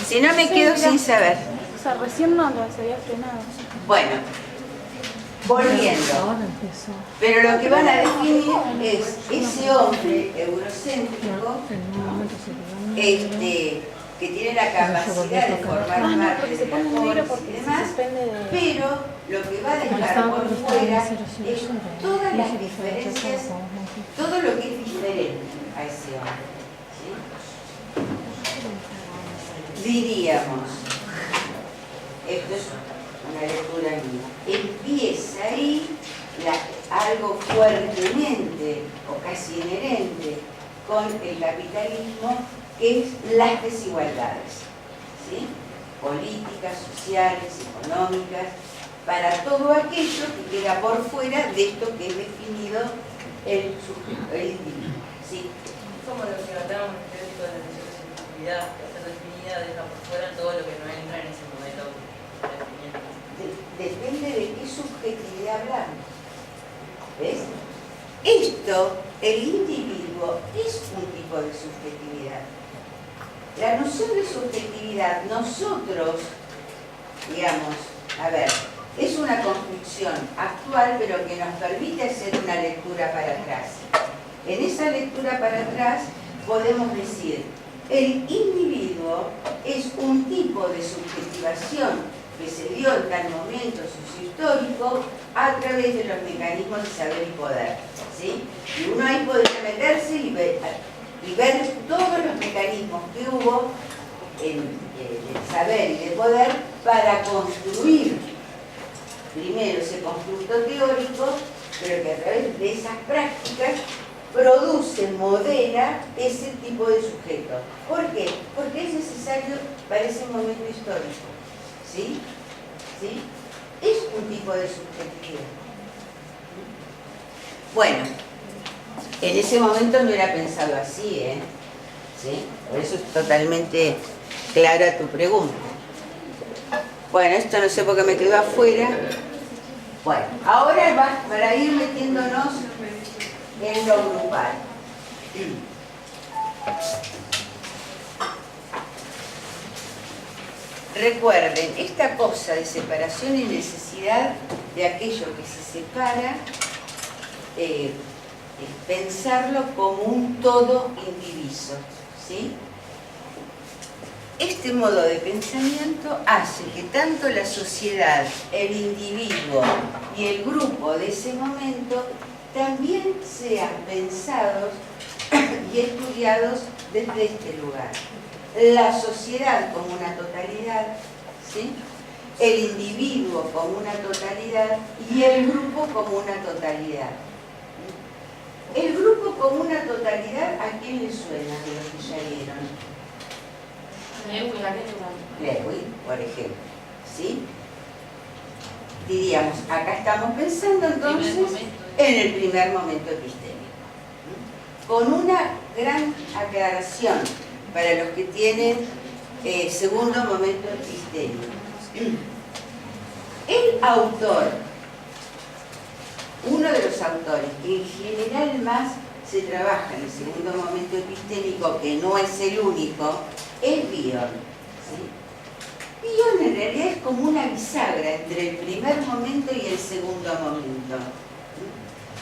Si no me quedo sin saber. O sea, recién no las había frenado. Bueno, volviendo. Pero lo que van a definir es ese hombre eurocéntrico que tiene la capacidad de formar parte de la polis y demás, pero lo que va a dejar por fuera es todas las diferencias, todo lo que es diferente a ese hombre. ¿Sí? Diríamos, esto es una lectura mía, empieza ahí algo fuertemente o casi inherente con el capitalismo, que es las desigualdades, ¿sí? Políticas, sociales, económicas, para todo aquello que queda por fuera de esto que es definido el sujeto, el individuo, ¿sí? Como lo que hablábamos en el teórico de la subjetividad, que al ser definida deja por fuera todo lo que no entra en ese modelo definido. Depende de qué subjetividad hablamos. ¿Ves? Esto, el individuo, es un tipo de subjetividad. La noción de subjetividad, nosotros, digamos, a ver, es una construcción actual, pero que nos permite hacer una lectura para atrás. En esa lectura para atrás podemos decir, el individuo es un tipo de subjetivación que se dio en tal momento sociohistórico a través de los mecanismos de saber y poder, ¿sí? Y uno ahí podría meterse y ver todos los mecanismos que hubo de saber y de poder para construir primero ese constructo teórico, pero que a través de esas prácticas produce, modela ese tipo de sujeto. ¿Por qué? Porque es necesario para ese momento histórico. ¿Sí? ¿Sí? Es un tipo de subjetividad. Bueno, en ese momento no era pensado así, ¿eh? ¿Sí? Por eso es totalmente clara tu pregunta. Bueno, esto no sé por qué me quedó afuera. Bueno, ahora va para ir metiéndonos en lo grupal. Recuerden, esta cosa de separación y necesidad de aquello que se separa, pensarlo como un todo indiviso, ¿sí? Este modo de pensamiento hace que tanto la sociedad, el individuo y el grupo de ese momento también sean pensados y estudiados desde este lugar. La sociedad como una totalidad, ¿sí? El individuo como una totalidad y el grupo como una totalidad. El grupo como una totalidad, ¿a quién le suena de los que ya vieron? Lewin, por ejemplo, ¿sí? Diríamos, acá estamos pensando entonces en el primer momento epistémico, con una gran aclaración para los que tienen segundo momento epistémico. El autor, uno de los autores que en general más se trabaja en el segundo momento epistémico, que no es el único, es Bion. ¿Sí? Bion en realidad es como una bisagra entre el primer momento y el segundo momento.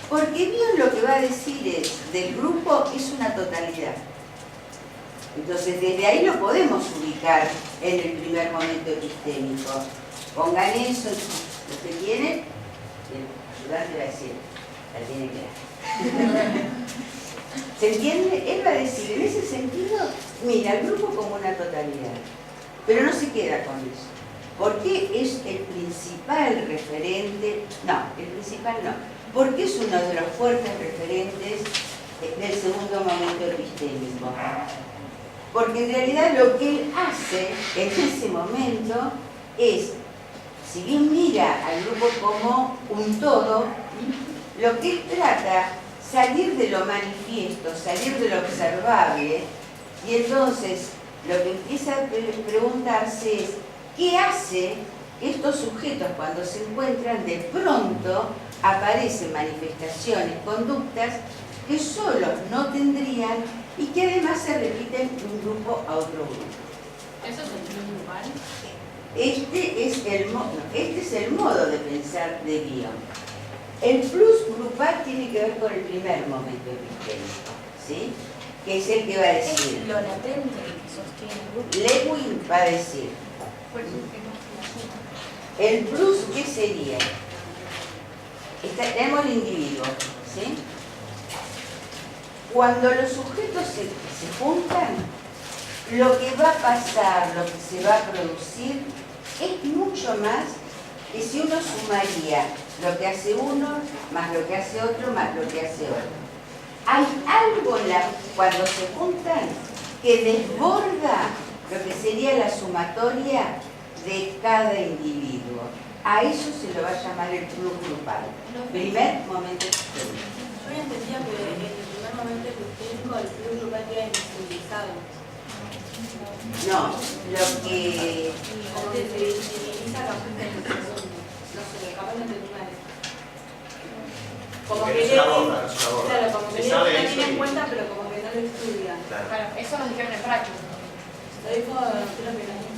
Porque Bion lo que va a decir es, del grupo es una totalidad. Entonces desde ahí lo podemos ubicar en el primer momento epistémico. Pongan eso, lo que tienen, el ayudante va a decir, la tiene clara. ¿Se entiende? Él va a decir, en ese sentido, mira, el grupo como una totalidad. Pero no se queda con eso. Porque es el principal referente, no, el principal no, porque es uno de los fuertes referentes del segundo momento epistémico. Porque en realidad lo que él hace en ese momento es, si bien mira al grupo como un todo, lo que él trata, salir de lo manifiesto, salir de lo observable, y entonces lo que empieza a preguntarse es, ¿qué hace que estos sujetos cuando se encuentran de pronto aparecen manifestaciones, conductas que solos no tendrían y que además se repiten de un grupo a otro grupo? Eso es el Este es el modo de pensar de Bion. El plus grupal tiene que ver con el primer momento epistémico, ¿sí? Que es el que va a decir. Es lo latente que sostiene el grupo. Lewin va a decir. El plus, ¿qué sería? Tenemos el individuo, ¿sí? Cuando los sujetos se juntan, lo que va a pasar, lo que se va a producir, es mucho más que si uno sumaría lo que hace uno, más lo que hace otro, más lo que hace otro. Hay algo cuando se juntan que desborda lo que sería la sumatoria de cada individuo. A eso se lo va a llamar el plus grupal. Primer momento epistémico. Yo ya entendía que en el primer momento epistémico el plus grupal queda invisibilizado. No, lo que... Como que se visibiliza capaz en el segundo. No sé, capaz no entendí mal. Como que es una borda, no es una borda. Claro, como que Se Lewin sabe lo eso tiene en y- cuenta, pero como que no lo estudia. Claro. Claro, eso nos dijeron en práctica. Lo dijo, creo que no.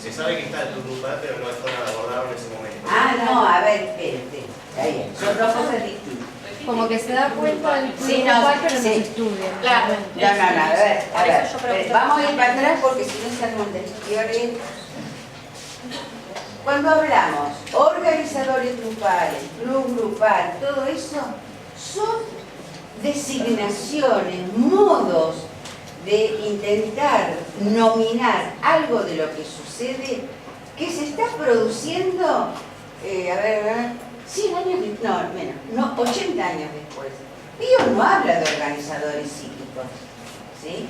Se sabe que está el grupal, pero no es forma de abordarlo en ese momento. Ah, no, a ver, espérate. Está bien, son dos cosas distintas. Como que se da cuenta del Sí, club no, grupal, pero no sí. se estudia. Claro. No, a ver, Por eso yo pregunto. vamos a ir para atrás porque si no se arman teorías. Cuando hablamos organizadores grupales, club grupal, todo eso son designaciones, modos de intentar nominar algo de lo que sucede que se está produciendo, a ver, 100 años, no, menos, no, 80 años después. Bion no habla de organizadores psíquicos, ¿sí?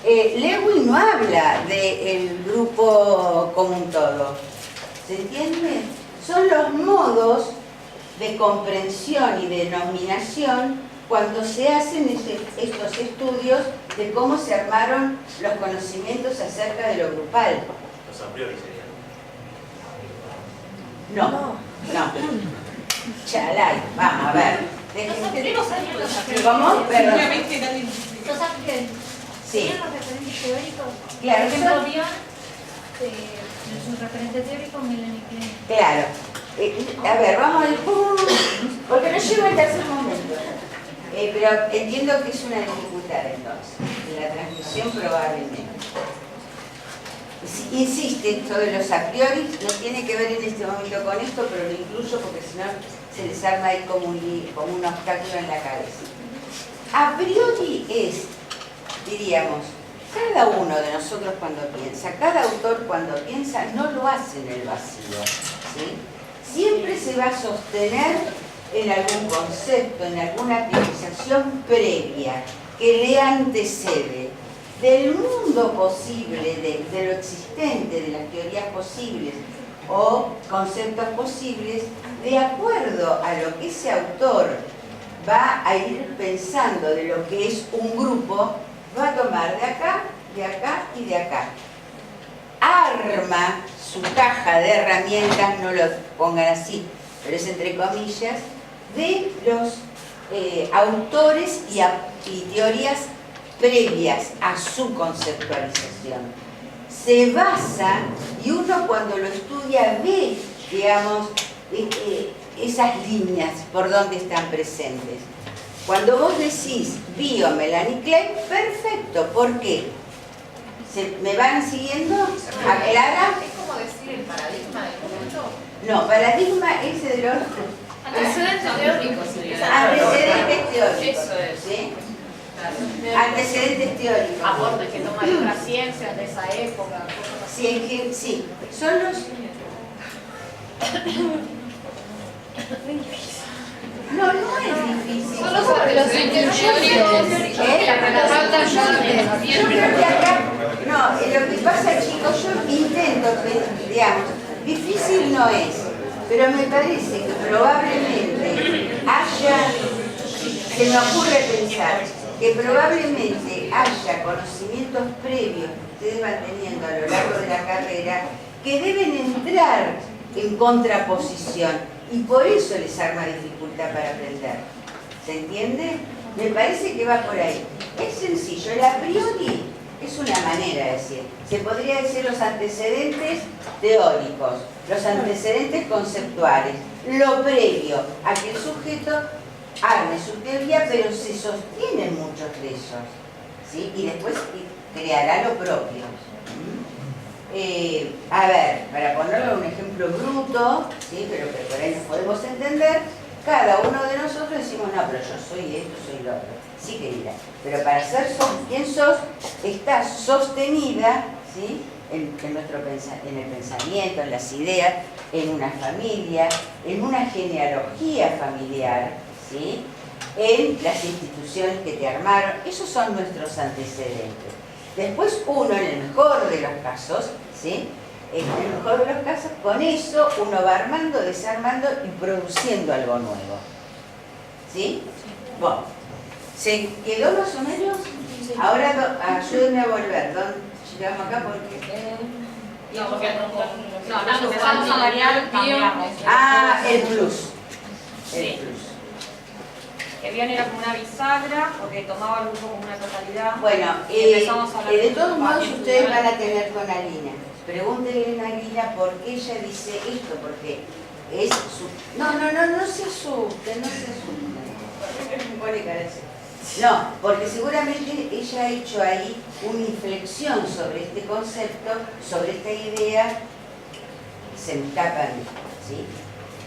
Lewin no habla del grupo como un todo, ¿se entiende? Son los modos de comprensión y de denominación cuando se hacen estos estudios de cómo se armaron los conocimientos acerca de lo grupal. Los a priori serían. No. Chalay, vamos a ver. ¿Cómo? Perdón. Los actores Sí, tenían los referentes teóricos. claro, Por ejemplo, son- Bion es un referente teórico, Melanie Klein. claro. A ver, vamos al porque no llego al tercer momento. Pero entiendo que es una dificultad entonces, en la transmisión probablemente. Insiste esto de los a priori, no tiene que ver en este momento con esto, pero lo incluyo porque si no se les arma ahí como un obstáculo en la cabeza. A priori es, diríamos, cada uno de nosotros cuando piensa, cada autor cuando piensa, no lo hace en el vacío, ¿sí? Siempre se va a sostener en algún concepto, en alguna teorización previa que le antecede del mundo posible, de lo existente, de las teorías posibles o conceptos posibles, de acuerdo a lo que ese autor va a ir pensando de lo que es un grupo, va a tomar de acá y de acá. Arma su caja de herramientas, no lo pongan así, pero es entre comillas, de los autores y teorías previas a su conceptualización. Se basa, y uno cuando lo estudia ve, digamos, esas líneas por donde están presentes. Cuando vos decís Bion, Melanie Klein, perfecto, ¿por qué? ¿Me van siguiendo? ¿Aclara? Es como decir el paradigma del conjunto. No, paradigma es de los Antecedentes teóricos sería. antecedentes teóricos. Eso es. ¿Sí? Claro. Antecedentes teóricos. Aportes que toman otras ciencias de esa época, cosas así. Sí, son los... No, no es difícil. Son los antecedentes teóricos. Yo creo que acá, no, lo que pasa, chicos, yo intento, digamos, difícil no es, pero me parece que probablemente se me ocurre pensar que probablemente haya conocimientos previos que ustedes van teniendo a lo largo de la carrera que deben entrar en contraposición y por eso les arma dificultad para aprender. ¿Se entiende? Me parece que va por ahí. Es sencillo, el a priori Es una manera de decir. Se podría decir los antecedentes teóricos, los antecedentes conceptuales, lo previo a que el sujeto arme su teoría, pero se sostienen muchos de ellos, ¿sí? Y después creará lo propio. A ver, para ponerlo un ejemplo bruto, ¿sí? Pero que por ahí nos podemos entender, cada uno de nosotros decimos, no, pero yo soy esto, soy lo otro. Sí, querida, pero para ser quién sos, está sostenida, ¿sí? en el pensamiento, en las ideas, en una familia, en una genealogía familiar, ¿sí? En las instituciones que te armaron. Esos son nuestros antecedentes. Después uno, en el mejor de los casos, ¿sí? En el mejor de los casos, con eso uno va armando, desarmando y produciendo algo nuevo. ¿Sí? Bueno, ¿se quedó más o menos? Ahora ayúdenme a volver. ¿Dónde llegamos acá? Porque... No, porque la educación salarial cambiamos. Ah, el plus. El Sí. plus. Que bien era como una bisagra, porque tomaba el grupo como una totalidad. Bueno, Empezamos a hablar de todos de modos grupos ustedes van a individuales. tener con Alina. Pregúntenle a Alina por qué ella dice esto, porque es su... No se asusten, no se asusten. Me pone cara así. No, porque seguramente ella ha hecho ahí una inflexión sobre este concepto, sobre esta idea, se me escapan, ¿sí?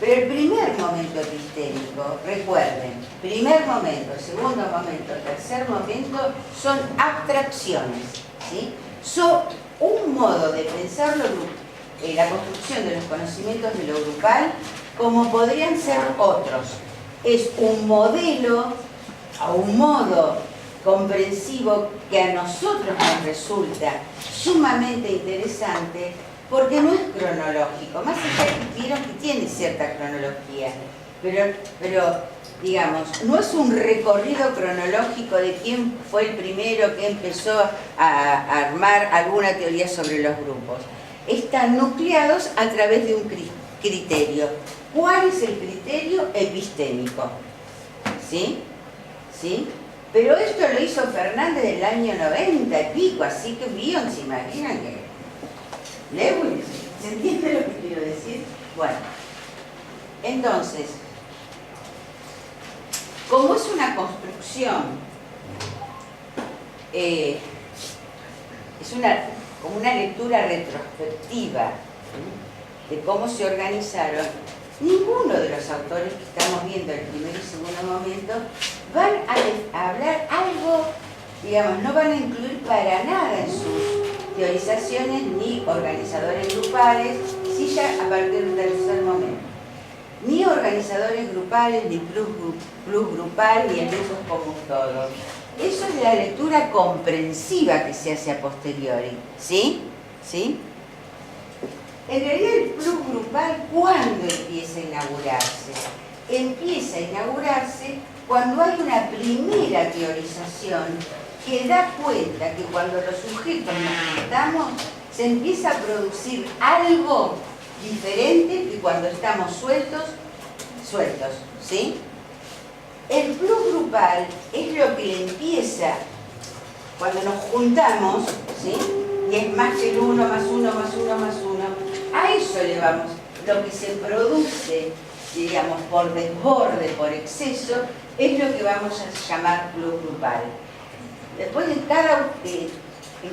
Pero el primer momento epistémico, recuerden, primer momento, segundo momento, tercer momento, son abstracciones, ¿sí? Son un modo de pensar la construcción de los conocimientos de lo grupal como podrían ser otros. Es un modelo, a un modo comprensivo que a nosotros nos resulta sumamente interesante porque no es cronológico, más allá que vieron que tiene cierta cronología, pero digamos, no es un recorrido cronológico de quién fue el primero que empezó a armar alguna teoría sobre los grupos. Están nucleados a través de un criterio. ¿Cuál es el criterio? Epistémico. ¿Sí? ¿Sí? Pero esto lo hizo Fernández del año 90 y pico, así que Bion se imaginan que... Lewis, ¿se entiende lo que quiero decir? Bueno, entonces, como es una construcción, es como una lectura retrospectiva, ¿sí?, de cómo se organizaron, ninguno de los autores que estamos viendo en el primer y segundo momento van a hablar algo, digamos, no van a incluir para nada en sus teorizaciones ni organizadores grupales, sí ya a partir del tercer momento. Ni organizadores grupales, ni plus grupal, ni el grupo es como un todo. Eso es la lectura comprensiva que se hace a posteriori, ¿sí? ¿Sí? En realidad el plus grupal, ¿cuándo empieza a inaugurarse? Empieza a inaugurarse cuando hay una primera teorización que da cuenta que cuando los sujetos nos juntamos se empieza a producir algo diferente que cuando estamos sueltos, ¿sí? El plus grupal es lo que le empieza cuando nos juntamos, ¿sí? Y es más que el 1 más 1 más 1 más 1. A eso le vamos. Lo que se produce, digamos, por desborde, por exceso, es lo que vamos a llamar plus grupal. Después en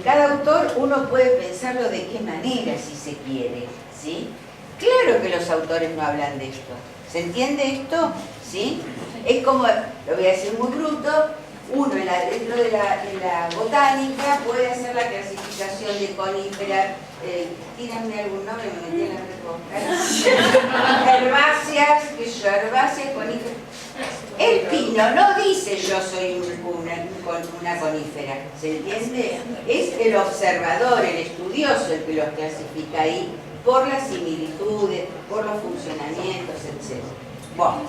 cada autor uno puede pensarlo de qué manera, si se quiere, ¿sí? Claro que los autores no hablan de esto. ¿Se entiende esto? ¿Sí? Es como, lo voy a decir muy bruto, uno dentro de la botánica puede hacer la clasificación de coníferas, tírenme algún nombre, me metí en la herbáceas, herbáceas, coníferas. El pino no dice yo soy una conífera, ¿se entiende? Es el observador, el estudioso el que los clasifica ahí por las similitudes, por los funcionamientos, etc. Bueno,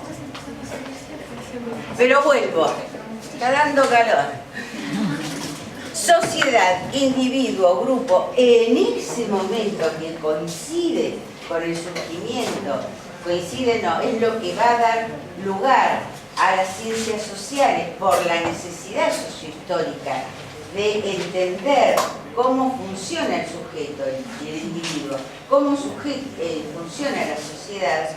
pero vuelvo, está dando calor. Sociedad, individuo, grupo, en ese momento que coincide con el surgimiento, coincide no, es lo que va a dar lugar a las ciencias sociales por la necesidad sociohistórica de entender cómo funciona el sujeto y el individuo, cómo funciona la sociedad,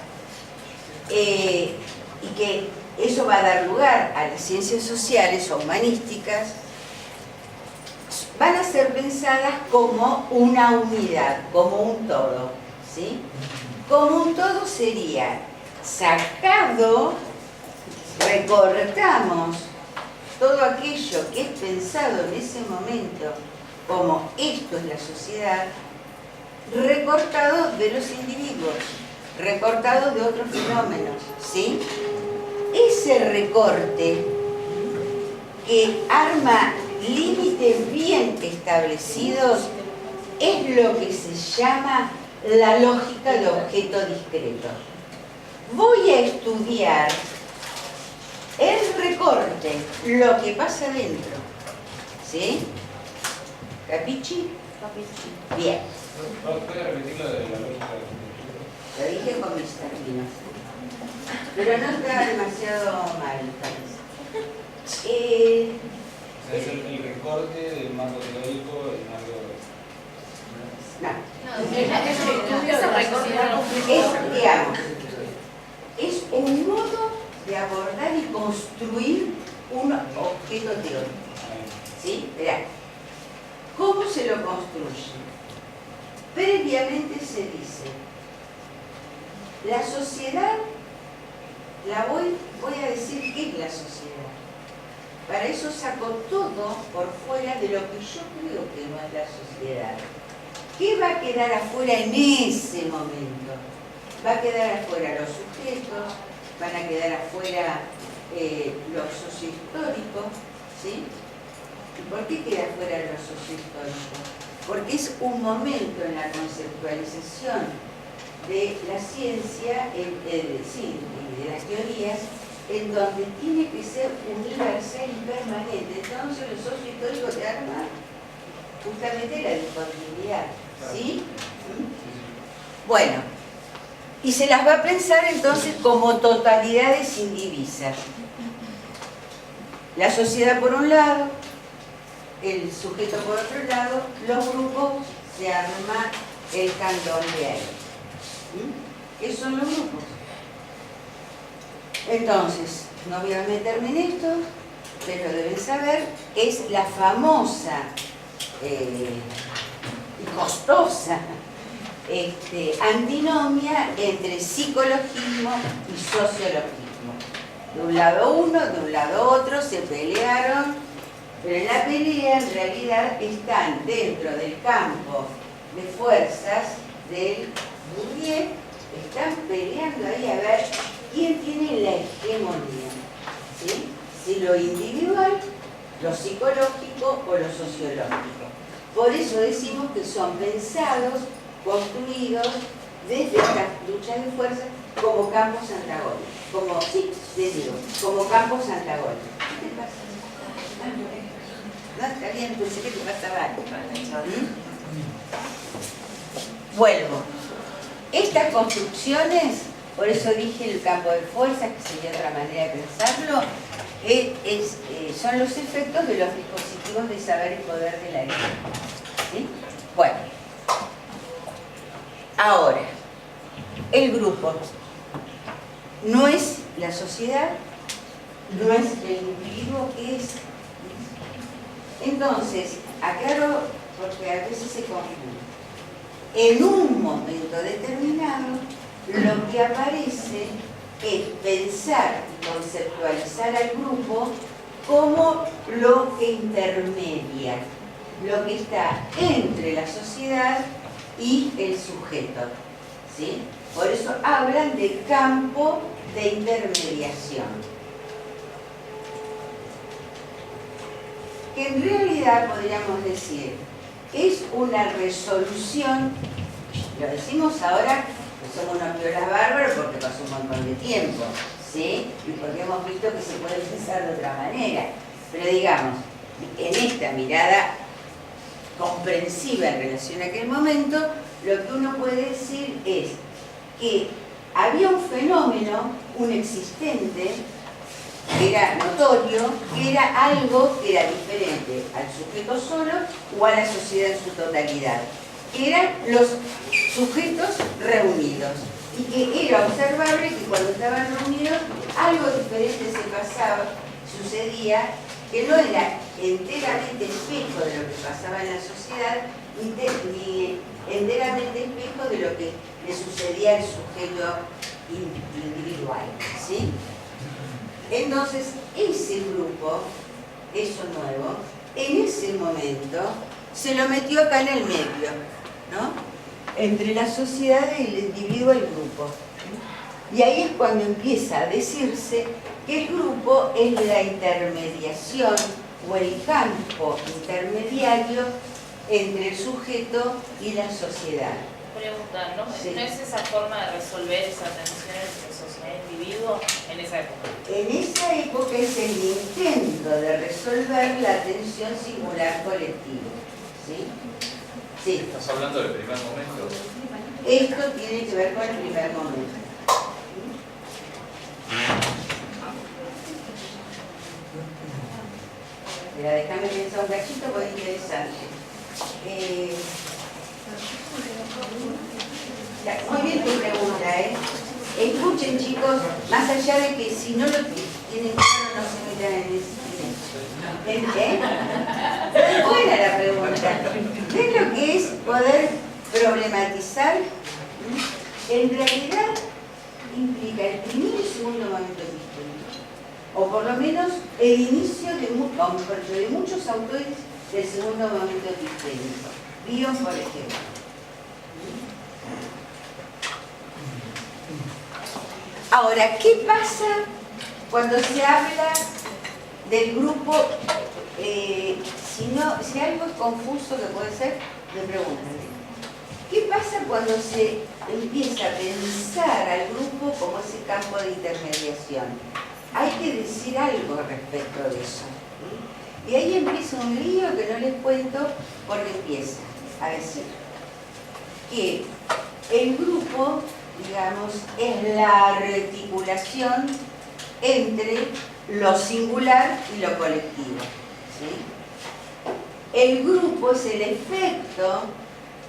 y que eso va a dar lugar a las ciencias sociales o humanísticas, van a ser pensadas como una unidad, como un todo, ¿sí? Como un todo sería sacado, recortamos todo aquello que es pensado en ese momento como esto es la sociedad, recortado de los individuos, recortado de otros fenómenos, ¿sí? Ese recorte que arma límites bien establecidos es lo que se llama la lógica de objeto discreto. Voy a estudiar el recorte, lo que pasa dentro, ¿sí? ¿Capichi? Bien. ¿Puede repetir lo de la lógica? Lo dije con mis términos. Pero no está demasiado mal, parece. Es el recorte del marco teórico, el marco... No. Digamos, es un modo de abordar y construir un objeto teórico. ¿Sí? Verá. ¿Cómo se lo construye? Previamente se dice, la sociedad, voy a decir qué es la sociedad. Para eso saco todo por fuera de lo que yo creo que no es la sociedad. ¿Qué va a quedar afuera en ese momento? Va a quedar afuera los sujetos, van a quedar afuera los sociohistóricos, ¿sí? ¿Y por qué queda afuera los sociohistóricos? Porque es un momento en la conceptualización de la ciencia, de las teorías, en donde tiene que ser universal y permanente. Entonces los sociohistóricos te arman justamente la disponibilidad, ¿sí? Bueno, y se las va a pensar entonces como totalidades indivisas. La sociedad por un lado, el sujeto por otro lado, los grupos, se arma el candón de ahí. ¿Qué son los grupos? Entonces, no voy a meterme en esto, pero deben saber, es la famosa y costosa antinomia entre psicologismo y sociologismo. De un lado uno, de un lado otro, se pelearon, pero en la pelea en realidad están dentro del campo de fuerzas del Bourdieu, están peleando ahí a ver quién tiene la hegemonía, ¿sí? Si lo individual, lo psicológico o lo sociológico. Por eso decimos que son pensados, construidos desde estas luchas de fuerza como campos antagónicos, como campos antagónicos. ¿Qué te pasa? No, está bien, pensé que te pasaba algo. Vuelvo. Estas construcciones, por eso dije el campo de fuerzas, que sería otra manera de pensarlo, son los efectos de los dispositivos de saber y poder de la vida. ¿Sí? Bueno, ahora, el grupo no es la sociedad, no es el individuo, ¿qué es? Entonces, aclaro, porque a veces se confunde. En un momento determinado, lo que aparece es pensar y conceptualizar al grupo como lo que intermedia, lo que está entre la sociedad y el sujeto, ¿sí? Por eso hablan de campo de intermediación, que en realidad podríamos decir es una resolución. Lo decimos ahora que somos unos piolas bárbaros porque pasó un montón de tiempo, ¿sí? Y porque hemos visto que se puede pensar de otra manera. Pero digamos, en esta mirada comprensiva en relación a aquel momento, lo que uno puede decir es que había un fenómeno, un existente, que era notorio, que era algo que era diferente al sujeto solo o a la sociedad en su totalidad, que eran los sujetos reunidos, y que era observable que cuando estaban reunidos algo diferente se pasaba, sucedía, que no era enteramente espejo de lo que pasaba en la sociedad, ni enteramente espejo de lo que le sucedía al sujeto individual, ¿sí? Entonces, ese grupo, eso nuevo, en ese momento se lo metió acá en el medio, ¿no? Entre la sociedad y el individuo y el grupo. Y ahí es cuando empieza a decirse que el grupo es la intermediación o el campo intermediario entre el sujeto y la sociedad. Pregunta, ¿no? Sí. ¿No es esa forma de resolver esa tensión entre sociedad e individuo en esa época? En esa época es el intento de resolver la tensión singular colectiva. ¿Sí? Sí. ¿Estás hablando del primer momento? Esto tiene que ver con el primer momento. Mira, déjame pensar un cachito porque es interesante. Muy bien tu pregunta, ¿eh? Escuchen, chicos, más allá de que si no lo tienen claro no se metan en ese. Es buena la pregunta. ¿Ves lo que es poder problematizar? En realidad implica el primer y segundo momento epistémico, o por lo menos el inicio de muchos autores del segundo momento epistémico. Bion, por ejemplo. Ahora, ¿qué pasa cuando se habla del grupo? Si algo es confuso que puede ser, me preguntan. ¿Qué pasa cuando se empieza a pensar al grupo como ese campo de intermediación? Hay que decir algo respecto de eso. ¿Sí? Y ahí empieza un lío que no les cuento porque empieza a decir que el grupo, digamos, es la articulación entre lo singular y lo colectivo. ¿Sí? El grupo es el efecto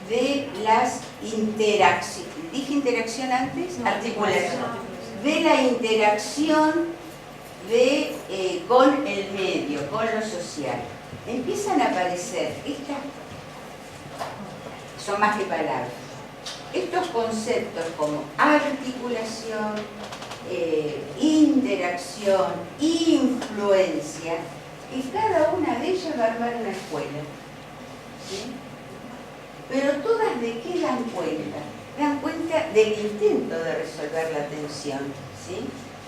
de las interacciones, ¿dije interacción antes? Articulación. De la interacción con el medio, con lo social. Empiezan a aparecer estas, son más que palabras, estos conceptos como articulación, interacción, influencia, y cada una de ellas va a armar una escuela. ¿Sí? Pero todas de qué dan cuenta? Dan cuenta del intento de resolver la tensión. ¿Sí?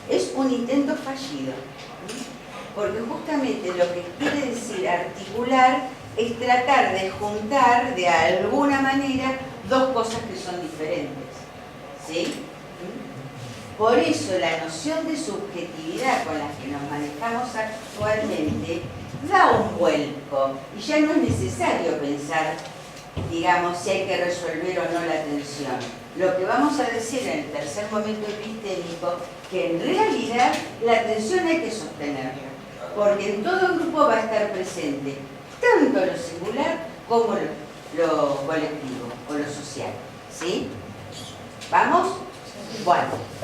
Es un intento fallido. ¿Sí? Porque justamente lo que quiere decir articular es tratar de juntar de alguna manera dos cosas que son diferentes. ¿Sí? Por eso la noción de subjetividad con la que nos manejamos actualmente da un vuelco y ya no es necesario pensar, digamos, si hay que resolver o no la tensión. Lo que vamos a decir en el tercer momento epistémico, que en realidad la tensión hay que sostenerla, porque en todo grupo va a estar presente tanto lo singular como lo colectivo o lo social. ¿Sí? ¿Vamos? Bueno.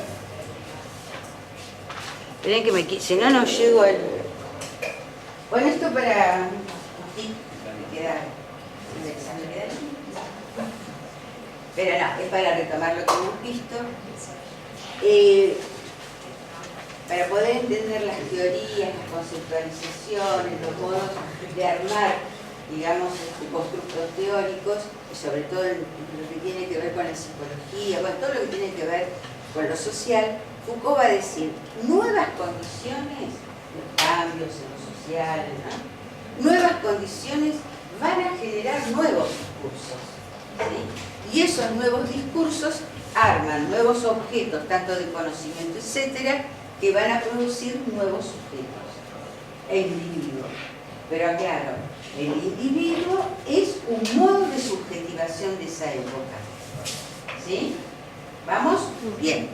Esperen que si no, no llego al... Bueno, esto para... Sí, me queda... ¿El examen queda ahí? Pero no, es para retomar lo que hemos visto. Para poder entender las teorías, las conceptualizaciones, los modos de armar, digamos, constructos teóricos, y sobre todo en lo que tiene que ver con la psicología, bueno, todo lo que tiene que ver con lo social, Foucault va a decir, nuevas condiciones, los cambios en lo social, ¿no? Nuevas condiciones van a generar nuevos discursos. ¿Sí? Y esos nuevos discursos arman nuevos objetos, tanto de conocimiento, etcétera, que van a producir nuevos sujetos, el individuo. Pero aclaro, el individuo es un modo de subjetivación de esa época. ¿Sí? ¿Vamos? Bien.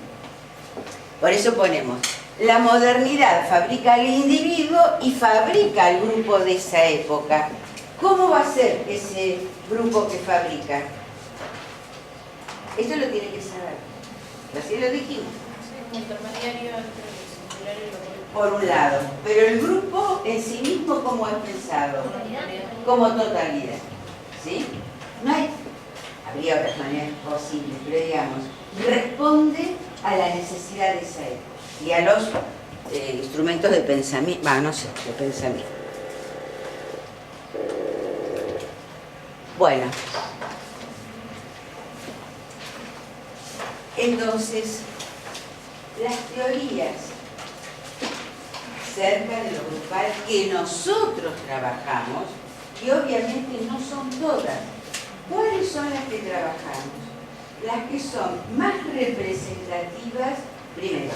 Por eso ponemos La modernidad fabrica al individuo y fabrica al grupo de esa época. ¿Cómo va a ser ese grupo que fabrica? Esto lo tiene que saber. Así lo dijimos. Un intermediario entre el singular y lo colectivo. Por un lado. Pero el grupo en sí mismo, ¿cómo es pensado? Como totalidad. ¿Sí? No hay... Habría otras maneras posibles, pero digamos, responde a la necesidad de esa época y a los instrumentos de pensamiento, no sé, de pensamiento. Bueno. Entonces, las teorías acerca de lo grupal que nosotros trabajamos, y obviamente no son todas, ¿cuáles son las que trabajamos? Las que son más representativas, primero,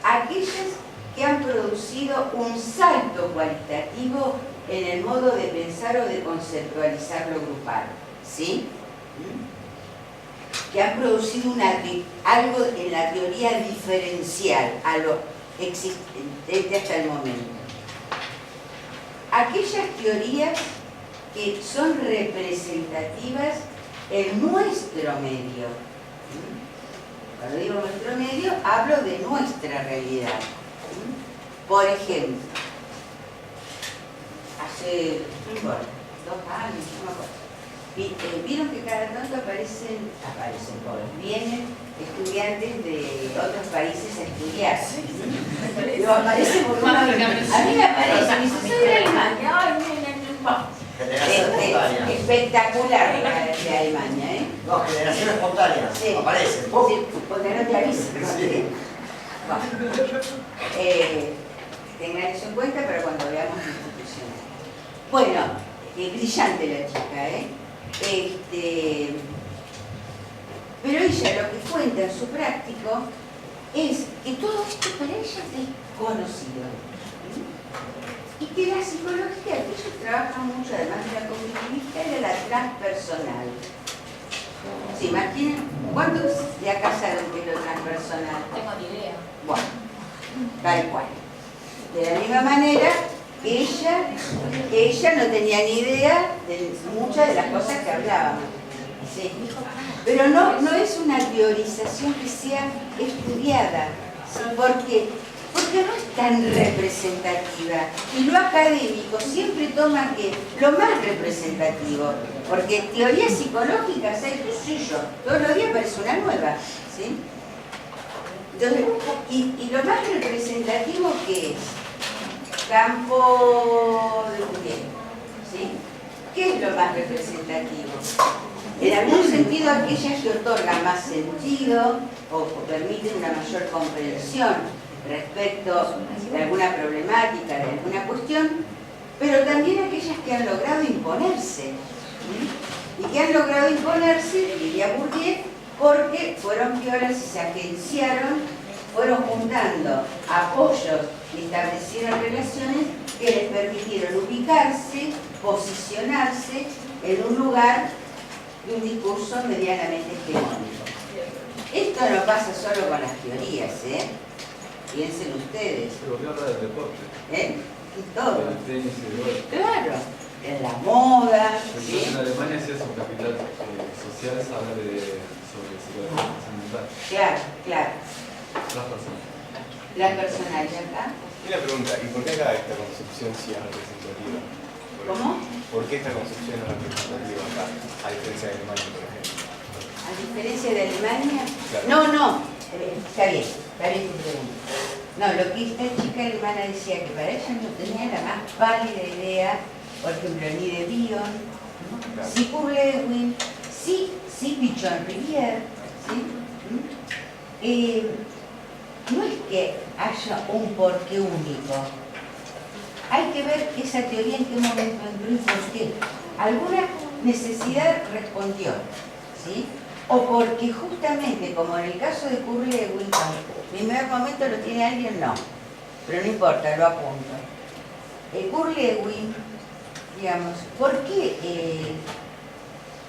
aquellas que han producido un salto cualitativo en el modo de pensar o de conceptualizar lo grupal, ¿sí? Que han producido algo en la teoría diferencial a lo existente hasta el momento. Aquellas teorías que son representativas en nuestro medio. Cuando digo nuestro medio, hablo de nuestra realidad. Por ejemplo, hace 2 años, no me acuerdo. Vieron que cada tanto vienen estudiantes de otros países a estudiar. Pero aparecen por una vez. A mí me aparece, me dice, soy de Alemania. Ay, miren, espectacular de Alemania, ¿eh? No, generación espontánea, sí. aparecen. Sí, porque no te avisan. Sí. Tengan eso en cuenta para cuando veamos la institución. Bueno, brillante la chica, ¿eh? Pero ella lo que cuenta en su práctico es que todo esto para ella es desconocido. Y que la psicología que ellos trabajan mucho, además de la cognitivista, era la transpersonal. ¿Se imaginan? ¿Cuántos de acá saben qué es lo transpersonal? No tengo ni idea. Bueno, tal cual. De la misma manera que ella no tenía ni idea de muchas de las cosas que hablábamos. ¿Sí? Pero no es una teorización que sea estudiada. ¿Sí? ¿Por qué? Porque no es tan representativa. Y lo académico siempre toma que lo más representativo. Porque teorías psicológicas hay, qué sé yo, todos los días aparece una nueva. ¿Sí? Entonces, y lo más representativo que es campo de Julián, ¿sí? ¿Qué es lo más representativo? En algún sentido aquellas que otorgan más sentido o permiten una mayor comprensión respecto de alguna problemática, de alguna cuestión, pero también aquellas que han logrado imponerse. ¿Sí? Y que han logrado imponerse, diría Bourdieu, porque fueron piolas y se agenciaron, fueron juntando apoyos y establecieron relaciones que les permitieron ubicarse, posicionarse en un lugar de un discurso medianamente hegemónico. Esto no pasa solo con las teorías, ¿eh? Piensen ustedes. Pero ¿qué habla del deporte? ¿Eh? Y todo. El tenis y el golf. Claro. En la moda. Entonces ¿sí? en Alemania si es un capital social, se habla sobre psicología mental. Claro, claro. Las personas. La personalidad acá. Y una pregunta, ¿y por qué acá esta concepción sí es representativa? ¿Cómo? ¿Por qué esta concepción es representativa acá, a diferencia de Alemania, por ejemplo? A diferencia de Alemania. Claro. No. Está bien tu pregunta. No, lo que esta chica alemana decía que para ella no tenía la más pálida idea, por ejemplo, ni de Bion, Claro. sí Lewin, sí Pichon Rivière, ¿sí? No es que haya un porqué único. Hay que ver esa teoría en qué momento entró y por qué. Alguna necesidad respondió, ¿sí? O porque justamente, como en el caso de Lewin, en primer momento lo tiene alguien, no. Pero no importa, lo apunto. Lewin, digamos, ¿por qué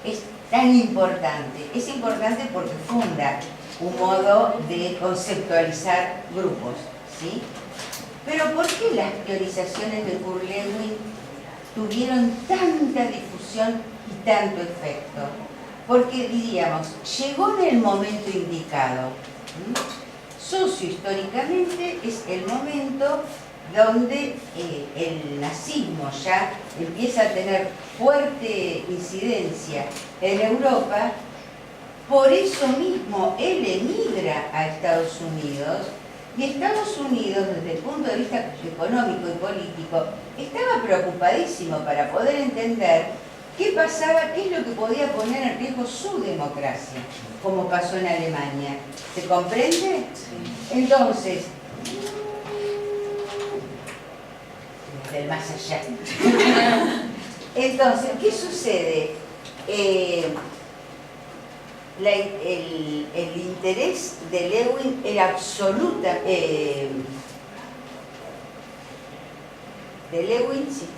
es tan importante? Es importante porque funda un modo de conceptualizar grupos, ¿sí? Pero ¿por qué las teorizaciones de Kurt Lewin tuvieron tanta difusión y tanto efecto? Porque diríamos, llegó en el momento indicado. Sociohistóricamente es el momento donde el nazismo ya empieza a tener fuerte incidencia en Europa. Por eso mismo él emigra a Estados Unidos, y Estados Unidos, desde el punto de vista económico y político, estaba preocupadísimo para poder entender qué pasaba, qué es lo que podía poner en riesgo su democracia, como pasó en Alemania. ¿Se comprende? Entonces, del más allá. Entonces, ¿qué sucede? El interés de Lewin era absoluta. De Lewin, si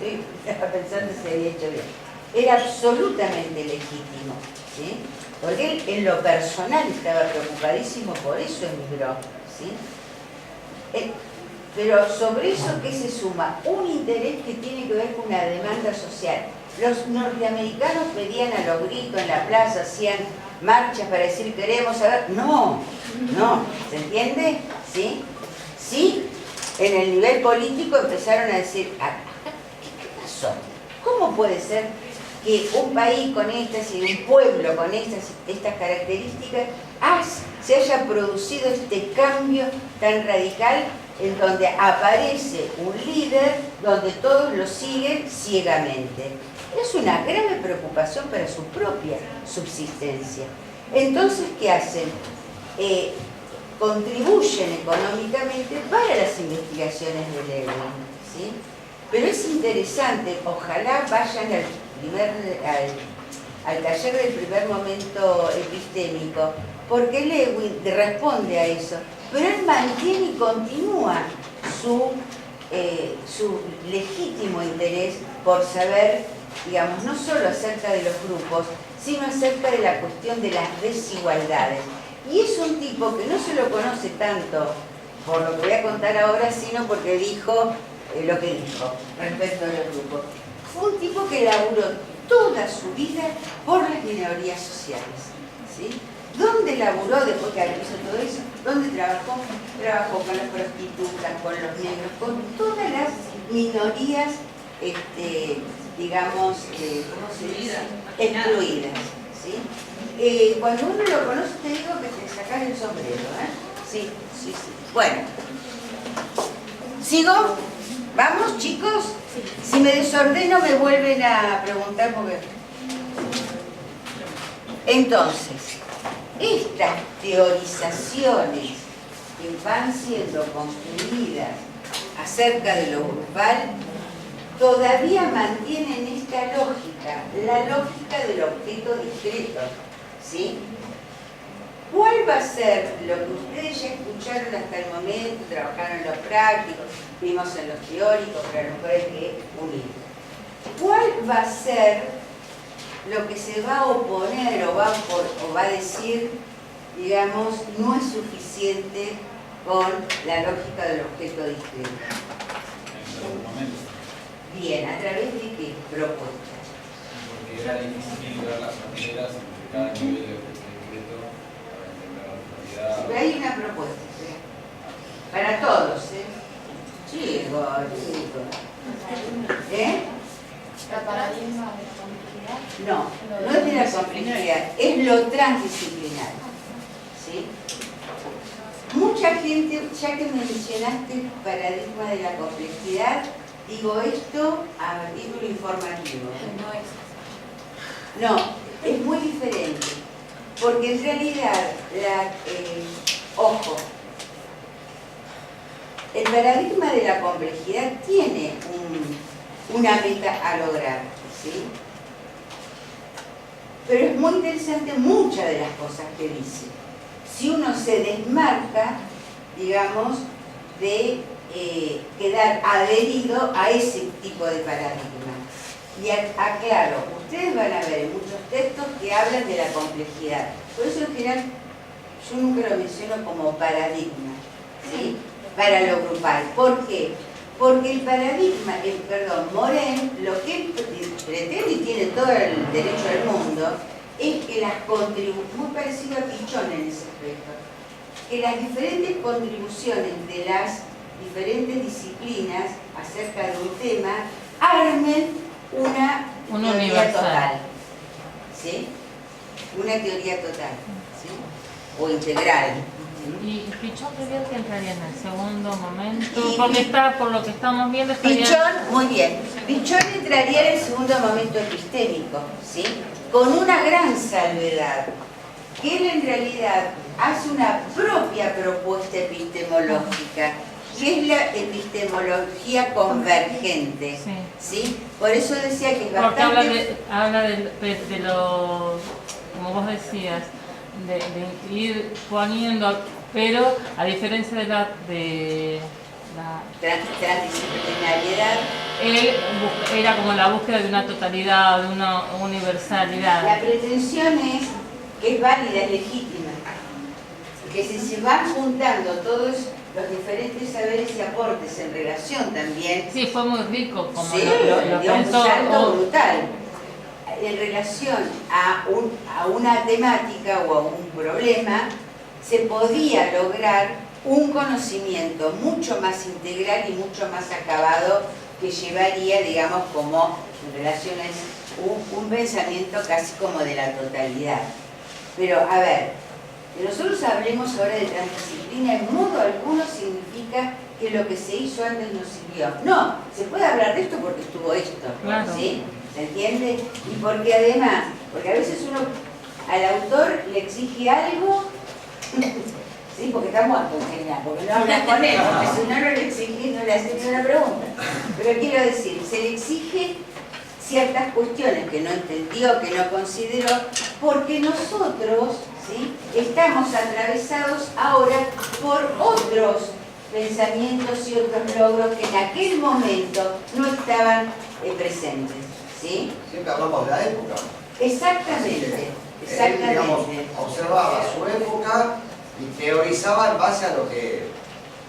estaba pensando si había hecho bien, era absolutamente legítimo, ¿sí? Porque él en lo personal estaba preocupadísimo, por eso emigró, ¿sí? Pero sobre eso, ¿qué se suma? Un interés que tiene que ver con una demanda social. Los norteamericanos pedían a los gritos en la plaza, hacían marchas para decir queremos saber. No, ¿se entiende? ¿Sí? Sí, en el nivel político empezaron a decir, ¿qué pasó? ¿Cómo puede ser que un país con estas y un pueblo con estas características se haya producido este cambio tan radical en donde aparece un líder donde todos lo siguen ciegamente? Es una grave preocupación para su propia subsistencia. Entonces, ¿qué hacen? Contribuyen económicamente para las investigaciones de Lewin, ¿sí? Pero es interesante, ojalá vayan al taller del primer momento epistémico, porque Lewin responde a eso, pero él mantiene y continúa su legítimo interés por saber, digamos, no solo acerca de los grupos, sino acerca de la cuestión de las desigualdades. Y es un tipo que no se lo conoce tanto por lo que voy a contar ahora, sino porque dijo lo que dijo respecto a los grupos. Fue un tipo que laburó toda su vida por las minorías sociales, ¿sí? ¿Dónde laburó después que hizo todo eso? ¿Dónde trabajó? Trabajó con las prostitutas, con los negros, con todas las minorías, digamos, ¿cómo se dice? Excluidas, ¿sí? Cuando uno lo conoce, te digo que te sacas el sombrero, ¿eh? Sí. Bueno, ¿sigo? ¿Vamos, chicos? Si me desordeno, me vuelven a preguntar porque... Entonces, estas teorizaciones que van siendo construidas acerca de lo grupal todavía mantienen esta lógica, la lógica del objeto discreto, ¿sí? ¿Cuál va a ser lo que ustedes ya escucharon hasta el momento, trabajaron en los prácticos, vimos en los teóricos, para los cuales hay que unir? ¿Cuál va a ser lo que se va a oponer o va a decir, digamos, no es suficiente con la lógica del objeto discreto? Bien, ¿a través de qué propuestas? Porque era difícil ver las fronteras entre cada nivel de objeto discreto para entender la realidad. Pero hay una propuesta, ¿sí? Para todos, ¿eh? Chicos. ¿La paradigma de la complejidad? No es de la complejidad, es lo transdisciplinar, ¿sí? Mucha gente, ya que mencionaste el paradigma de la complejidad, digo esto a título informativo. No, es muy diferente, porque en realidad, ojo, el paradigma de la complejidad tiene una meta a lograr, ¿sí? Pero es muy interesante muchas de las cosas que dice. Si uno se desmarca, digamos, de quedar adherido a ese tipo de paradigma. Y aclaro, ustedes van a ver en muchos textos que hablan de la complejidad. Por eso en general yo nunca lo menciono como paradigma, ¿sí? para lo grupal. ¿Por qué? Porque el paradigma, Moren, lo que pretende y tiene todo el derecho del mundo, es que las contribuciones, muy parecido a Pichón en ese aspecto, que las diferentes contribuciones de las diferentes disciplinas acerca de un tema armen una teoría universal. total. ¿Sí? Una teoría total. ¿Sí? O integral. Y Pichón creo que entraría en el segundo momento, porque está, por lo que estamos viendo, estaría... Pichón, muy bien. Pichón entraría en el segundo momento epistémico, ¿sí? Con una gran salvedad, que él en realidad hace una propia propuesta epistemológica, que es la epistemología convergente, ¿sí? Por eso decía que es bastante... Porque habla de los, como vos decías, de ir poniendo, pero a diferencia de la transdisciplinariedad, él era como la búsqueda de una totalidad, de una universalidad. La pretensión es que es válida, es legítima, que si se van juntando todos los diferentes saberes y aportes en relación también. Sí, fue muy rico como sí, lo dio un pensó. salto brutal en relación a una temática o a un problema. Se podía lograr un conocimiento mucho más integral y mucho más acabado, que llevaría, digamos, como en relaciones un pensamiento casi como de la totalidad. Pero a ver, que nosotros hablemos ahora de transdisciplina en modo alguno significa que lo que se hizo antes no sirvió. No, se puede hablar de esto porque estuvo esto, claro. ¿sí? ¿Se entiende? Y porque además, porque a veces uno al autor le exige algo, sí, porque está muerto en general, porque no hablas con él, porque si no, no le exigís, no le haces una pregunta. Pero quiero decir, se le exige ciertas cuestiones que no entendió, que no consideró, porque nosotros, ¿sí?, estamos atravesados ahora por otros pensamientos y otros logros que en aquel momento no estaban presentes, ¿sí? Siempre hablamos de la época. Exactamente, exactamente. Él, digamos, observaba su época y teorizaba en base a lo que...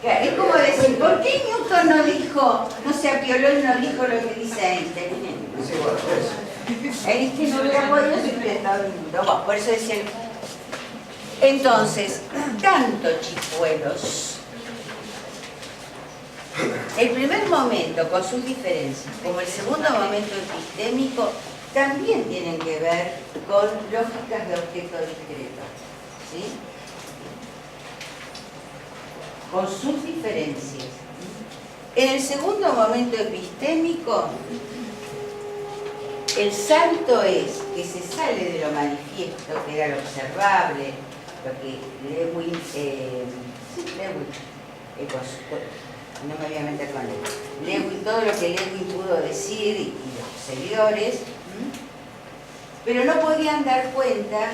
Claro, es como decir, ¿por qué Newton no dijo, no se apioló y no dijo lo que dice Einstein? Sí, bueno, eso. Einstein no hubiera podido si hubiera estado en Newton. Bueno, por eso decía... Entonces, tanto chicuelos. El primer momento, con sus diferencias, como el segundo momento epistémico, también tienen que ver con lógicas de objeto discreto, ¿sí? Con sus diferencias. En el segundo momento epistémico, el salto es que se sale de lo manifiesto, que era lo observable, lo que Lewin, no me voy a meter con él. Lewin, todo lo que Lewin pudo decir y los seguidores, pero no podían dar cuenta,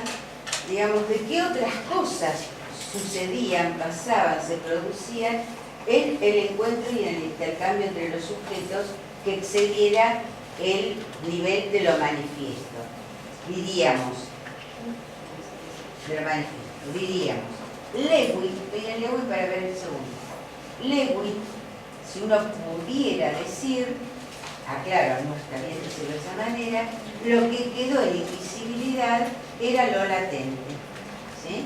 digamos, de qué otras cosas sucedían, pasaban, se producían en el encuentro y en el intercambio entre los sujetos que excediera el nivel de lo manifiesto. Diríamos, Lewin, estoy en Lewin para ver el segundo. Lewin, si uno pudiera decir, claro, no está bien decirlo de esa manera, lo que quedó en invisibilidad era lo latente, ¿sí?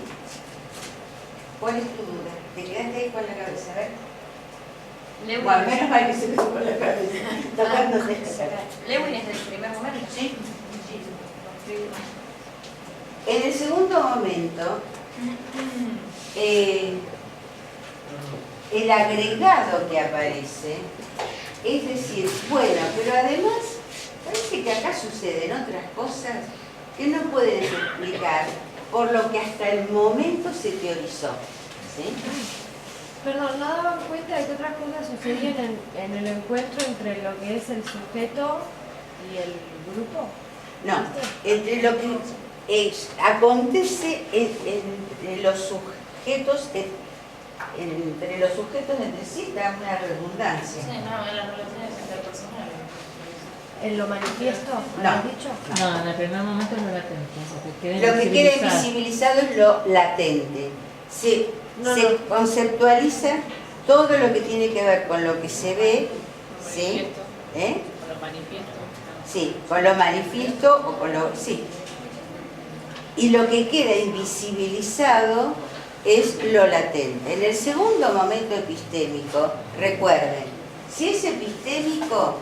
¿Cuál es tu duda? ¿Te quedaste ahí con la cabeza? A ver. Lewin, Bueno, menos mal que se quedó con la cabeza. Tocándose. Lewin es del primer momento. Sí. En el segundo momento, el agregado que aparece, es decir, bueno, pero además, parece que acá suceden otras cosas que no pueden explicar por lo que hasta el momento se teorizó, ¿sí? Perdón, ¿no daban cuenta de que otras cosas sucedían en el encuentro entre lo que es el sujeto y el grupo? No, entre lo que acontece entre los sujetos, entre los sujetos entre sí, da una redundancia. Sí, no, en las relaciones interpersonales. ¿En lo manifiesto? No. ¿Has dicho? No, en el primer momento es lo latente. Lo que queda invisibilizado es lo latente. Se conceptualiza todo lo que tiene que ver con lo que se ve, ¿sí? Con los manifiestos. Sí, con lo manifiesto o con lo... sí. Y lo que queda invisibilizado es lo latente. En el segundo momento epistémico, recuerden, si es epistémico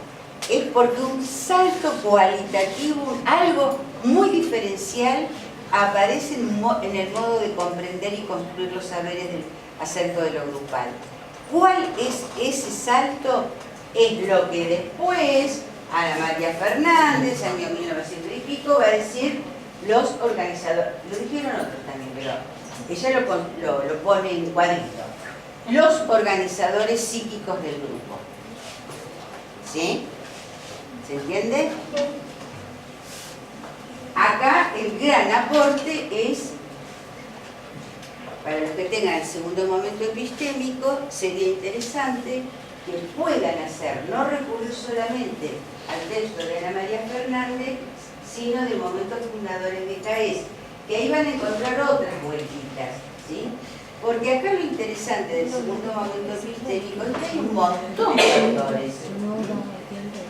es porque un salto cualitativo, algo muy diferencial, aparece en el modo de comprender y construir los saberes acerca de lo grupal. ¿Cuál es ese salto? Es lo que después Ana María Fernández, año 1900 y pico, va a decir los organizadores. Lo dijeron otros también, pero ella lo pone en cuadrito. Los organizadores psíquicos del grupo. ¿Sí? ¿Se entiende? Acá el gran aporte es, para los que tengan el segundo momento epistémico, sería interesante que puedan hacer, no recurrir solamente al texto de Ana María Fernández, sino de momentos fundadores de CAES, que ahí van a encontrar otras vueltitas, ¿sí? Porque acá lo interesante del segundo momento epistémico es que hay un montón de autores,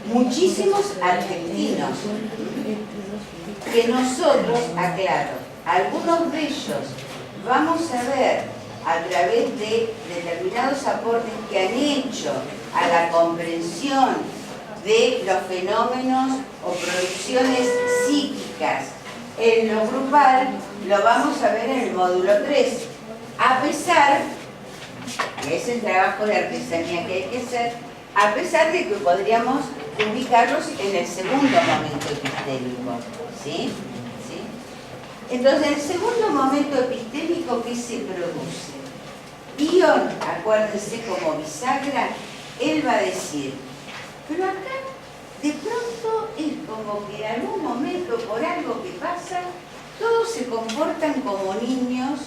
muchísimos argentinos, que nosotros, aclaro, algunos de ellos vamos a ver a través de determinados aportes que han hecho a la comprensión de los fenómenos o producciones psíquicas en lo grupal, lo vamos a ver en el módulo 3. A pesar, y es el trabajo de artesanía que hay que hacer, a pesar de que podríamos ubicarlos en el segundo momento epistémico. ¿Sí? ¿Sí? Entonces, en el segundo momento epistémico, ¿qué se produce? Bion, acuérdense, como bisagra, él va a decir, pero acá de pronto es como que en algún momento, por algo que pasa, todos se comportan como niños.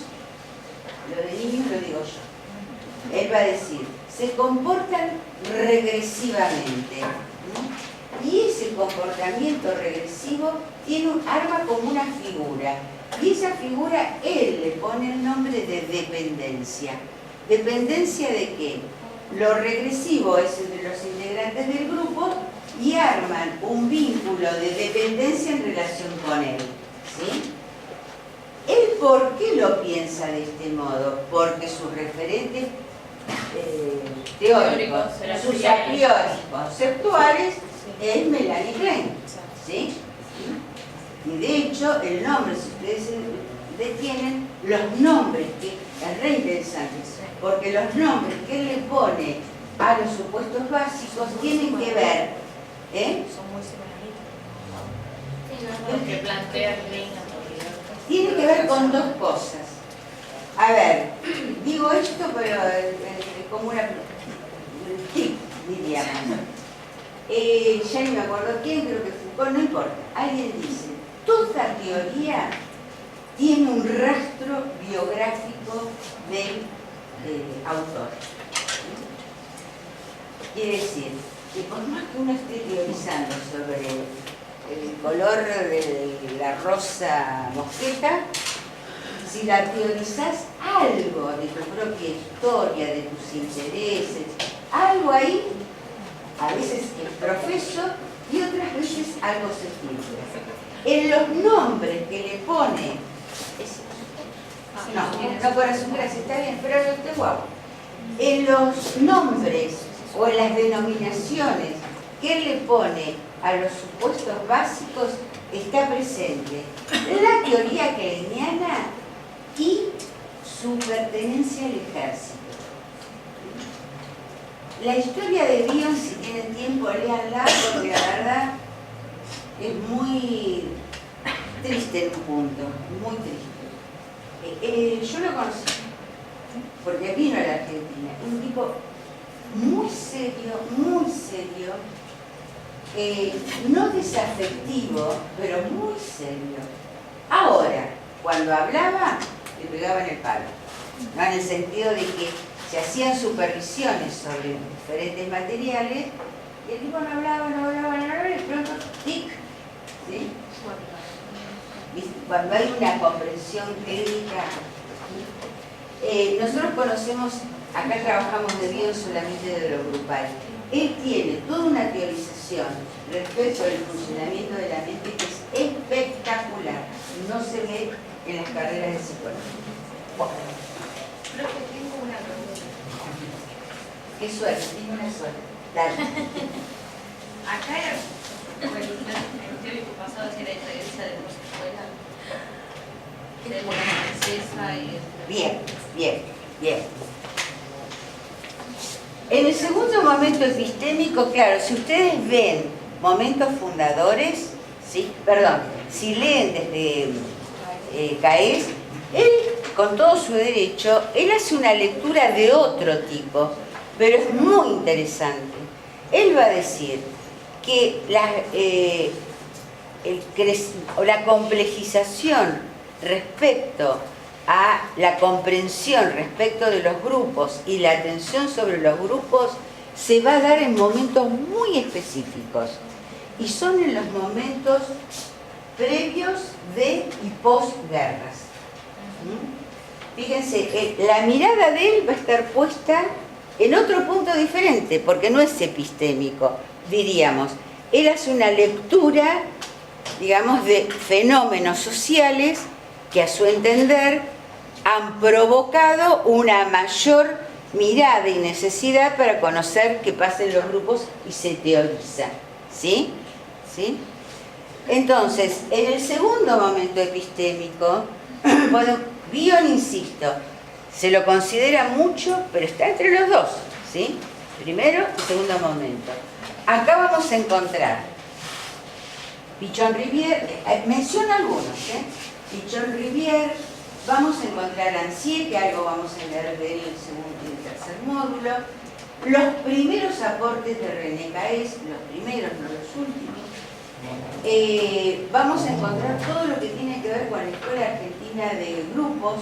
Lo de niños lo digo yo. Él va a decir, se comportan regresivamente, ¿no? Y ese comportamiento regresivo tiene un arma como una figura. Y esa figura él le pone el nombre de dependencia. ¿Dependencia de qué? Lo regresivo es entre los integrantes del grupo y arman un vínculo de dependencia en relación con él. ¿Sí? ¿Él por qué lo piensa de este modo? Porque sus referentes teóricos, sus a priori conceptuales, es Melanie Klein. ¿Sí? Y de hecho, el nombre, si ustedes se detienen, los nombres, que es re interesante, porque los nombres que él le pone a los supuestos básicos tienen que ver, Son muy semanalitos. Lo que plantea Klein. tiene que ver con dos cosas. A ver, digo esto, pero como una tip, diríamos. Ya ni me acuerdo quién, creo que Foucault, no importa. Alguien dice, toda teoría tiene un rastro biográfico del autor. Quiere decir que por más que uno esté teorizando sobre el color de la rosa mosqueta, si la teorizás algo de tu propia historia, de tus intereses, algo ahí, a veces es profeso y otras veces algo se filtra. En los nombres que le pone, no corazón, gracias, está bien, pero no te guapo. En los nombres o en las denominaciones que él le pone a los supuestos básicos está presente la teoría kleiniana y su pertenencia al ejército. La historia de Bion, si tienen tiempo, léanla, porque la verdad es muy triste en un punto, muy triste. Yo lo conocí, porque vino a la Argentina, un tipo muy serio, no desafectivo, pero muy serio. Ahora, cuando hablaba, le pegaba en el palo, ¿no? En el sentido de que se hacían supervisiones sobre diferentes materiales y el tipo no hablaba, y de pronto, tic, ¿sí? Cuando hay una comprensión clínica, nosotros conocemos acá trabajamos de Bion solamente de lo grupal. Él tiene toda una teorización respecto del funcionamiento de la mente que es espectacular. No se ve en las carreras de psicología. Bueno. Profe, tengo una pregunta. Qué suerte, tengo una suerte. Dale. Acá era, el teórico pasado decía la diferencia de dos escuelas, de la francesa y... Bien, bien, bien. En el segundo momento epistémico, claro, si ustedes ven momentos fundadores, ¿sí? Perdón, si leen desde Caes, él, con todo su derecho, él hace una lectura de otro tipo, pero es muy interesante. Él va a decir que la complejización respecto a la comprensión respecto de los grupos y la atención sobre los grupos se va a dar en momentos muy específicos y son en los momentos previos de y posguerras. Fíjense, la mirada de él va a estar puesta en otro punto diferente, porque no es epistémico, diríamos. Él hace una lectura, digamos, de fenómenos sociales que a su entender han provocado una mayor mirada y necesidad para conocer qué pasa en los grupos y se teoriza. ¿Sí? ¿Sí? Entonces, en el segundo momento epistémico, bueno, Bion, insisto, se lo considera mucho, pero está entre los dos, ¿sí? Primero y segundo momento. Acá vamos a encontrar Pichon-Rivière, menciona algunos, Pichon-Rivière, vamos a encontrar Ancier, que algo vamos a leer de él en el segundo y el tercer módulo, los primeros aportes de René Caes, los primeros, no los últimos. Vamos a encontrar todo lo que tiene que ver con la Escuela Argentina de Grupos,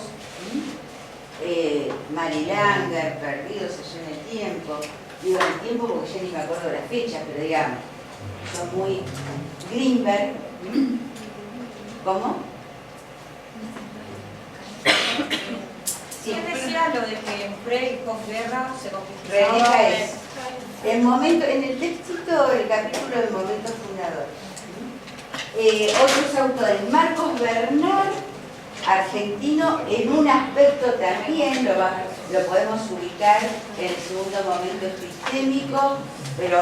Marilanger, Perdidos allá en el tiempo, digo en el tiempo porque ya ni me acuerdo las fechas, pero digamos, son muy... Greenberg, ¿cómo? ¿Quién decía lo de que en pre y posguerra se René complejizaba? Caes. En el textito, el capítulo del momento fundador. Otros autores, Marcos Bernal, argentino, en un aspecto también lo podemos ubicar en el segundo momento epistémico, pero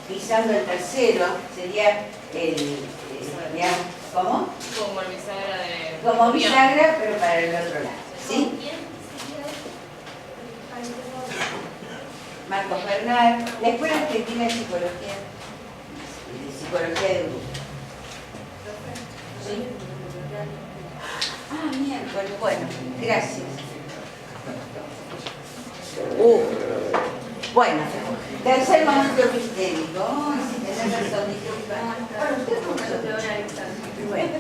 pisando el tercero, sería digamos, ¿cómo? Como el bisagra de... Como bisagra, pero para el otro lado, ¿sí? Marcos Bernal, la Escuela Argentina de Psicología de Grupo. ¿Sí? Ah, miércoles, bueno, gracias. Bueno, tercer momento epistémico. Ay, si tenés razón, bueno, usted bueno.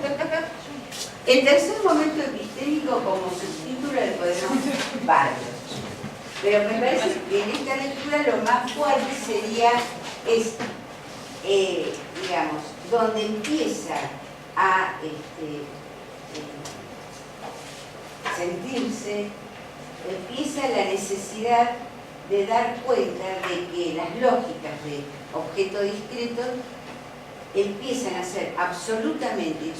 El tercer momento epistémico, como subtítulo, le podemos varios. Pero me parece que en esta lectura lo más fuerte sería digamos, donde empieza a sentirse, empieza la necesidad de dar cuenta de que las lógicas de objeto discreto empiezan a ser absolutamente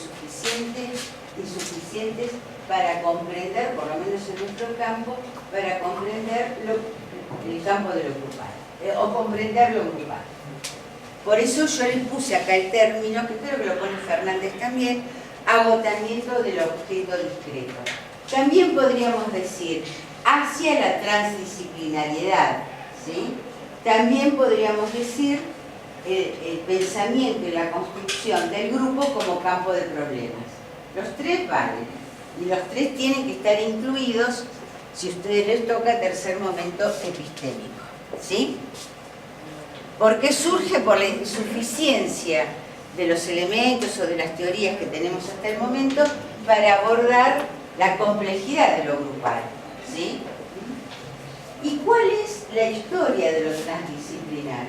insuficientes para comprender, por lo menos en nuestro campo, para comprender el campo de lo grupal, o comprender lo grupal. Por eso yo les puse acá el término, que creo que lo pone Fernández también, agotamiento del objeto discreto. También podríamos decir hacia la transdisciplinariedad, ¿sí? También podríamos decir el pensamiento y la construcción del grupo como campo de problemas. Los tres valen, y los tres tienen que estar incluidos si a ustedes les toca tercer momento epistémico, ¿sí? Porque surge por la insuficiencia de los elementos o de las teorías que tenemos hasta el momento para abordar la complejidad de lo grupal, ¿sí? ¿Y cuál es la historia de lo transdisciplinar?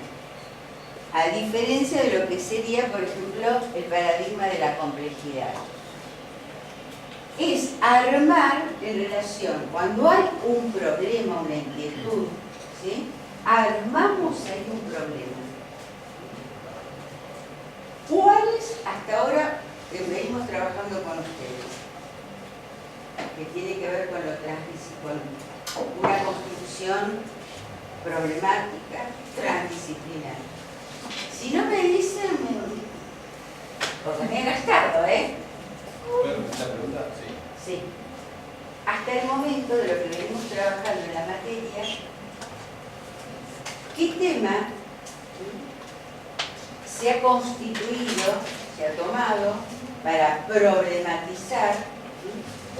A diferencia de lo que sería, por ejemplo, el paradigma de la complejidad. es armar en relación, cuando hay un problema, una inquietud, ¿sí? Armamos ahí un problema. ¿Cuáles hasta ahora que venimos trabajando con ustedes? Que tiene que ver con lo con una construcción problemática transdisciplinar. Si no me dicen, porque me he gastado, ¿eh? ¿Puedo repetir la pregunta? Sí. Sí. Hasta el momento de lo que venimos trabajando en la materia, ¿qué tema se ha constituido, se ha tomado para problematizar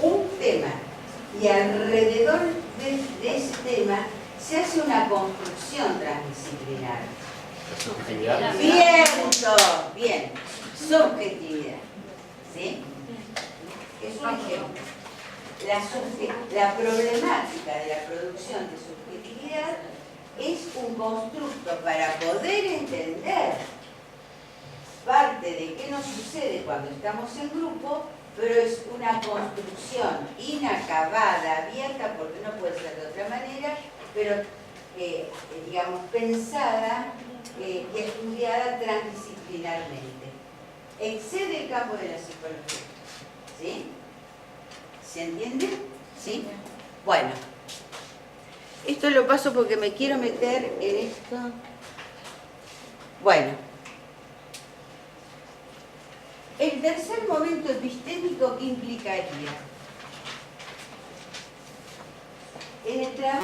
un tema? Y alrededor de ese tema se hace una construcción transdisciplinar. La subjetividad. Bien, subjetividad. ¿Sí? Es un ejemplo. La problemática de la producción de subjetividad es un constructo para poder entender parte de qué nos sucede cuando estamos en grupo, pero es una construcción inacabada, abierta, porque no puede ser de otra manera, pero digamos, pensada y estudiada transdisciplinarmente. Excede el campo de la psicología. ¿Sí? ¿Se entiende? ¿Sí? Bueno, esto lo paso porque me quiero meter en esto. Bueno, el tercer momento epistémico, ¿qué implicaría? En el trabajo